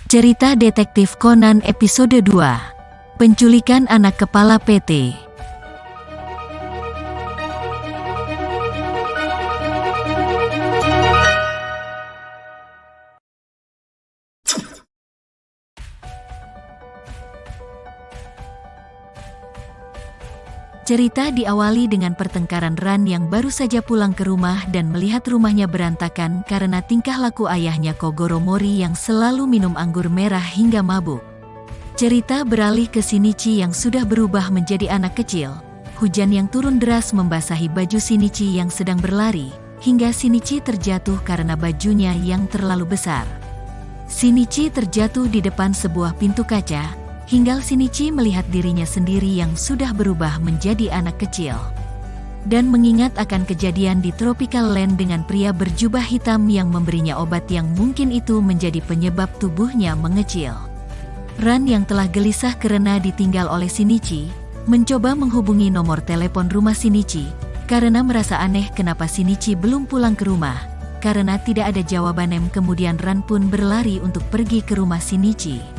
Cerita Detektif Conan episode 2. Penculikan anak kepala PT. Cerita diawali dengan pertengkaran Ran yang baru saja pulang ke rumah dan melihat rumahnya berantakan karena tingkah laku ayahnya Kogoro Mori yang selalu minum anggur merah hingga mabuk. Cerita beralih ke Shinichi yang sudah berubah menjadi anak kecil. Hujan yang turun deras membasahi baju Shinichi yang sedang berlari, hingga Shinichi terjatuh karena bajunya yang terlalu besar. Shinichi terjatuh di depan sebuah pintu kaca, hingga Shinichi melihat dirinya sendiri yang sudah berubah menjadi anak kecil. Dan mengingat akan kejadian di Tropical Land dengan pria berjubah hitam yang memberinya obat yang mungkin itu menjadi penyebab tubuhnya mengecil. Ran yang telah gelisah karena ditinggal oleh Shinichi, mencoba menghubungi nomor telepon rumah Shinichi, karena merasa aneh kenapa Shinichi belum pulang ke rumah. Karena tidak ada jawaban, kemudian Ran pun berlari untuk pergi ke rumah Shinichi.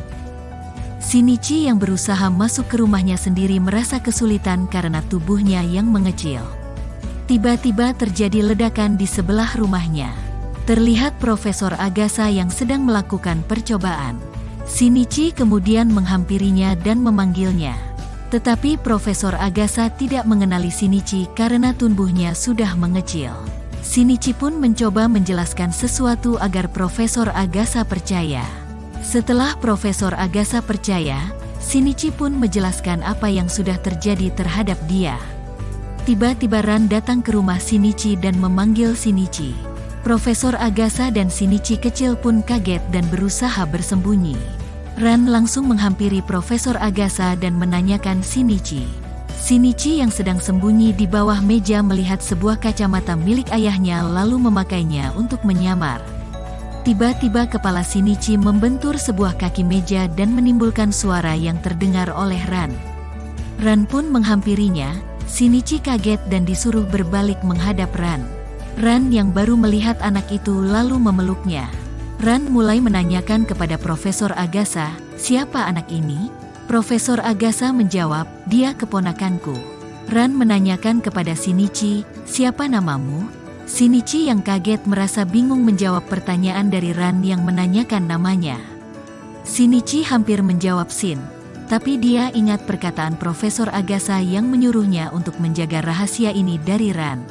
Shinichi yang berusaha masuk ke rumahnya sendiri merasa kesulitan karena tubuhnya yang mengecil. Tiba-tiba terjadi ledakan di sebelah rumahnya. Terlihat Profesor Agasa yang sedang melakukan percobaan. Shinichi kemudian menghampirinya dan memanggilnya. Tetapi Profesor Agasa tidak mengenali Shinichi karena tubuhnya sudah mengecil. Shinichi pun mencoba menjelaskan sesuatu agar Profesor Agasa percaya. Setelah Profesor Agasa percaya, Shinichi pun menjelaskan apa yang sudah terjadi terhadap dia. Tiba-tiba Ran datang ke rumah Shinichi dan memanggil Shinichi. Profesor Agasa dan Shinichi kecil pun kaget dan berusaha bersembunyi. Ran langsung menghampiri Profesor Agasa dan menanyakan Shinichi. Shinichi yang sedang sembunyi di bawah meja melihat sebuah kacamata milik ayahnya lalu memakainya untuk menyamar. Tiba-tiba kepala Shinichi membentur sebuah kaki meja dan menimbulkan suara yang terdengar oleh Ran. Ran pun menghampirinya. Shinichi kaget dan disuruh berbalik menghadap Ran. Ran yang baru melihat anak itu lalu memeluknya. Ran mulai menanyakan kepada Profesor Agasa, "Siapa anak ini?" Profesor Agasa menjawab, "Dia keponakanku." Ran menanyakan kepada Shinichi, "Siapa namamu?" Shinichi yang kaget merasa bingung menjawab pertanyaan dari Ran yang menanyakan namanya. Shinichi hampir menjawab Shin, tapi dia ingat perkataan Profesor Agasa yang menyuruhnya untuk menjaga rahasia ini dari Ran.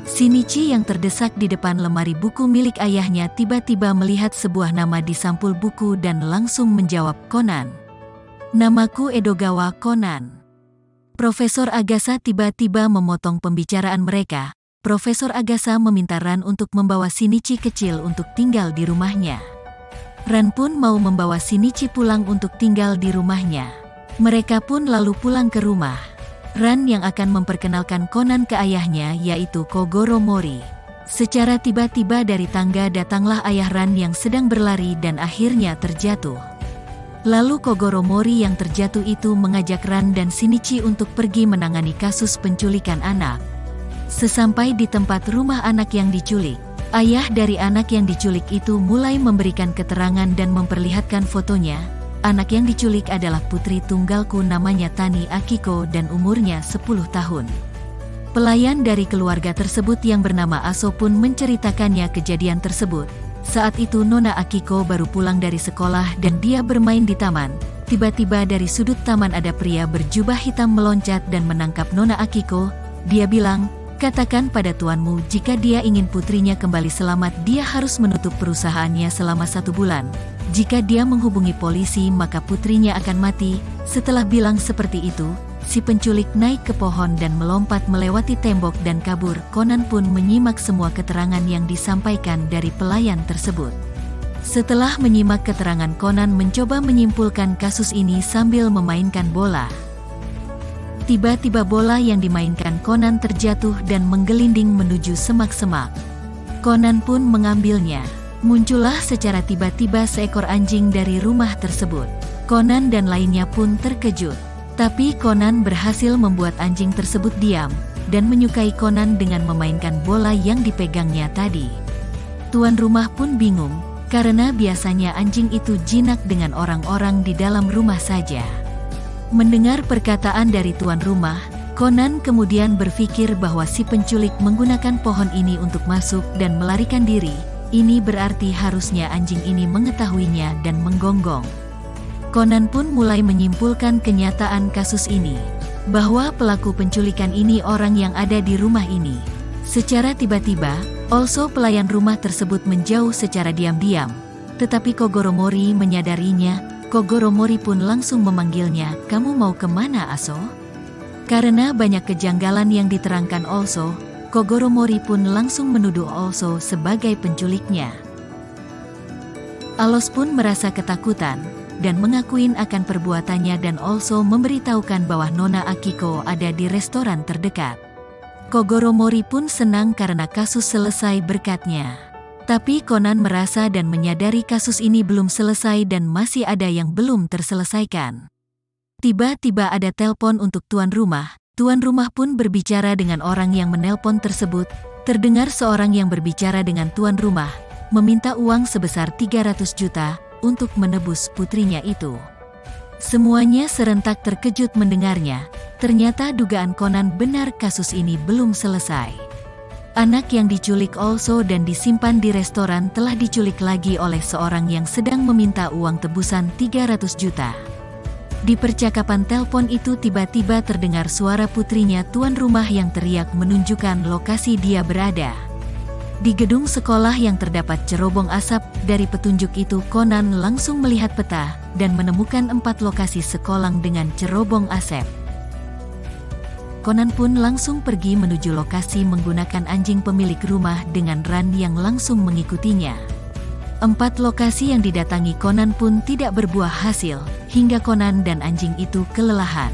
Shinichi yang terdesak di depan lemari buku milik ayahnya tiba-tiba melihat sebuah nama di sampul buku dan langsung menjawab, "Conan. Namaku Edogawa Conan." Profesor Agasa tiba-tiba memotong pembicaraan mereka. Profesor Agasa meminta Ran untuk membawa Shinichi kecil untuk tinggal di rumahnya. Ran pun mau membawa Shinichi pulang untuk tinggal di rumahnya. Mereka pun lalu pulang ke rumah. Ran yang akan memperkenalkan Conan ke ayahnya yaitu Kogoro Mori. Secara tiba-tiba dari tangga datanglah ayah Ran yang sedang berlari dan akhirnya terjatuh. Lalu Kogoro Mori yang terjatuh itu mengajak Ran dan Shinichi untuk pergi menangani kasus penculikan anak. Sesampai di tempat rumah anak yang diculik, ayah dari anak yang diculik itu mulai memberikan keterangan dan memperlihatkan fotonya. Anak yang diculik adalah putri tunggalku namanya Tani Akiko dan umurnya 10 tahun. Pelayan dari keluarga tersebut yang bernama Aso pun menceritakannya kejadian tersebut. Saat itu Nona Akiko baru pulang dari sekolah dan dia bermain di taman. Tiba-tiba dari sudut taman ada pria berjubah hitam meloncat dan menangkap Nona Akiko. Dia bilang, "Katakan pada tuanmu jika dia ingin putrinya kembali selamat dia harus menutup perusahaannya selama 1 bulan. Jika dia menghubungi polisi maka putrinya akan mati." Setelah bilang seperti itu, si penculik naik ke pohon dan melompat melewati tembok dan kabur. Conan pun menyimak semua keterangan yang disampaikan dari pelayan tersebut. Setelah menyimak keterangan, Conan mencoba menyimpulkan kasus ini sambil memainkan bola. Tiba-tiba bola yang dimainkan Conan terjatuh dan menggelinding menuju semak-semak. Conan pun mengambilnya. Muncullah secara tiba-tiba seekor anjing dari rumah tersebut. Conan dan lainnya pun terkejut. Tapi Conan berhasil membuat anjing tersebut diam, dan menyukai Conan dengan memainkan bola yang dipegangnya tadi. Tuan rumah pun bingung, karena biasanya anjing itu jinak dengan orang-orang di dalam rumah saja. Mendengar perkataan dari tuan rumah, Conan kemudian berpikir bahwa si penculik menggunakan pohon ini untuk masuk dan melarikan diri. Ini berarti harusnya anjing ini mengetahuinya dan menggonggong. Conan pun mulai menyimpulkan kenyataan kasus ini, bahwa pelaku penculikan ini orang yang ada di rumah ini. Secara tiba-tiba, also pelayan rumah tersebut menjauh secara diam-diam. Tetapi Kogoro Mori menyadarinya. Kogoro Mori pun langsung memanggilnya, "Kamu mau kemana, Aso?" Karena banyak kejanggalan yang diterangkan also, Kogoro Mori pun langsung menuduh also sebagai penculiknya. Alos pun merasa ketakutan, dan mengakuin akan perbuatannya dan also memberitahukan bahwa Nona Akiko ada di restoran terdekat. Kogoro Mori pun senang karena kasus selesai berkatnya. Tapi Conan merasa dan menyadari kasus ini belum selesai dan masih ada yang belum terselesaikan. Tiba-tiba ada telepon untuk tuan rumah. Tuan rumah pun berbicara dengan orang yang menelpon tersebut. Terdengar seorang yang berbicara dengan tuan rumah, meminta uang sebesar 300 juta untuk menebus putrinya itu. Semuanya serentak terkejut mendengarnya. Ternyata dugaan Conan benar, kasus ini belum selesai. Anak yang diculik also dan disimpan di restoran telah diculik lagi oleh seorang yang sedang meminta uang tebusan 300 juta. Di percakapan telepon itu tiba-tiba terdengar suara putrinya tuan rumah yang teriak menunjukkan lokasi dia berada. Di gedung sekolah yang terdapat cerobong asap. Dari petunjuk itu Conan langsung melihat peta dan menemukan 4 lokasi sekolah dengan cerobong asap. Conan pun langsung pergi menuju lokasi menggunakan anjing pemilik rumah dengan Ran yang langsung mengikutinya. 4 lokasi yang didatangi Conan pun tidak berbuah hasil, hingga Conan dan anjing itu kelelahan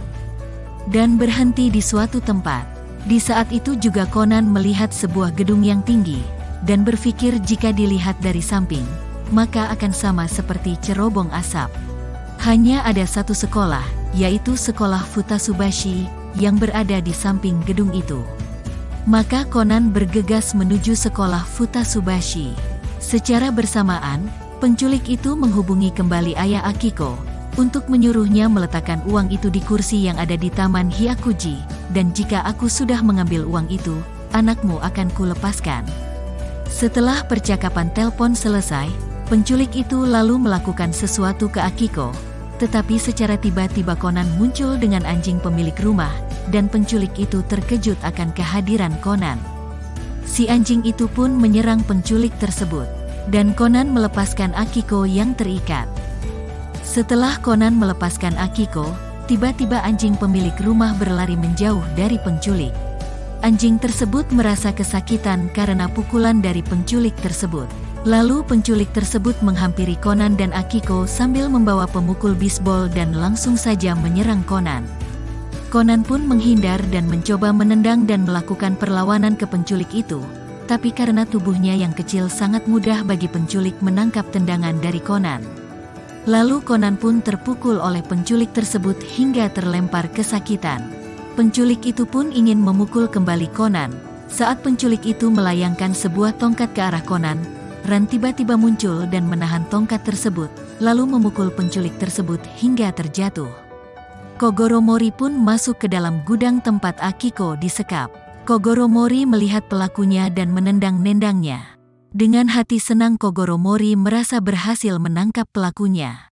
dan berhenti di suatu tempat. Di saat itu juga Conan melihat sebuah gedung yang tinggi, dan berpikir jika dilihat dari samping, maka akan sama seperti cerobong asap. Hanya ada satu sekolah, yaitu sekolah Futasubashi, yang berada di samping gedung itu. Maka Conan bergegas menuju sekolah Futasubashi. Secara bersamaan, penculik itu menghubungi kembali ayah Akiko, untuk menyuruhnya meletakkan uang itu di kursi yang ada di Taman Hyakuji, dan jika aku sudah mengambil uang itu, anakmu akan kulepaskan. Setelah percakapan telepon selesai, penculik itu lalu melakukan sesuatu ke Akiko, tetapi secara tiba-tiba Conan muncul dengan anjing pemilik rumah, dan penculik itu terkejut akan kehadiran Conan. Si anjing itu pun menyerang penculik tersebut, dan Conan melepaskan Akiko yang terikat. Setelah Conan melepaskan Akiko, tiba-tiba anjing pemilik rumah berlari menjauh dari penculik. Anjing tersebut merasa kesakitan karena pukulan dari penculik tersebut. Lalu penculik tersebut menghampiri Conan dan Akiko sambil membawa pemukul bisbol dan langsung saja menyerang Conan. Conan pun menghindar dan mencoba menendang dan melakukan perlawanan ke penculik itu. Tapi karena tubuhnya yang kecil sangat mudah bagi penculik menangkap tendangan dari Conan. Lalu Conan pun terpukul oleh penculik tersebut hingga terlempar kesakitan. Penculik itu pun ingin memukul kembali Conan. Saat penculik itu melayangkan sebuah tongkat ke arah Conan, Ran tiba-tiba muncul dan menahan tongkat tersebut, lalu memukul penculik tersebut hingga terjatuh. Kogoro Mori pun masuk ke dalam gudang tempat Akiko disekap. Kogoro Mori melihat pelakunya dan menendang-nendangnya. Dengan hati senang Kogoro Mori merasa berhasil menangkap pelakunya.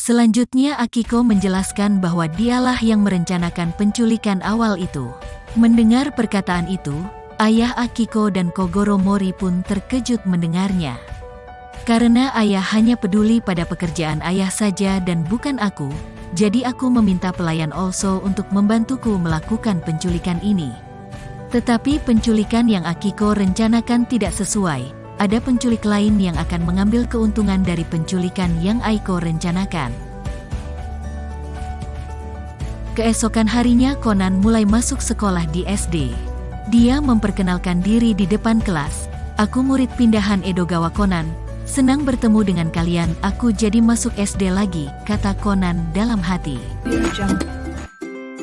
Selanjutnya Akiko menjelaskan bahwa dialah yang merencanakan penculikan awal itu. Mendengar perkataan itu, ayah Akiko dan Kogoro Mori pun terkejut mendengarnya. Karena ayah hanya peduli pada pekerjaan ayah saja dan bukan aku, jadi aku meminta pelayan also untuk membantuku melakukan penculikan ini. Tetapi penculikan yang Akiko rencanakan tidak sesuai. Ada penculik lain yang akan mengambil keuntungan dari penculikan yang Aiko rencanakan. Keesokan harinya Conan mulai masuk sekolah di SD. Dia memperkenalkan diri di depan kelas. Aku murid pindahan Edogawa Conan. Senang bertemu dengan kalian, aku jadi masuk SD lagi, kata Conan dalam hati.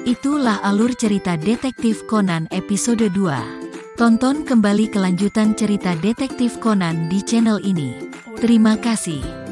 Itulah alur cerita Detektif Conan episode 2. Tonton kembali kelanjutan cerita Detektif Conan di channel ini. Terima kasih.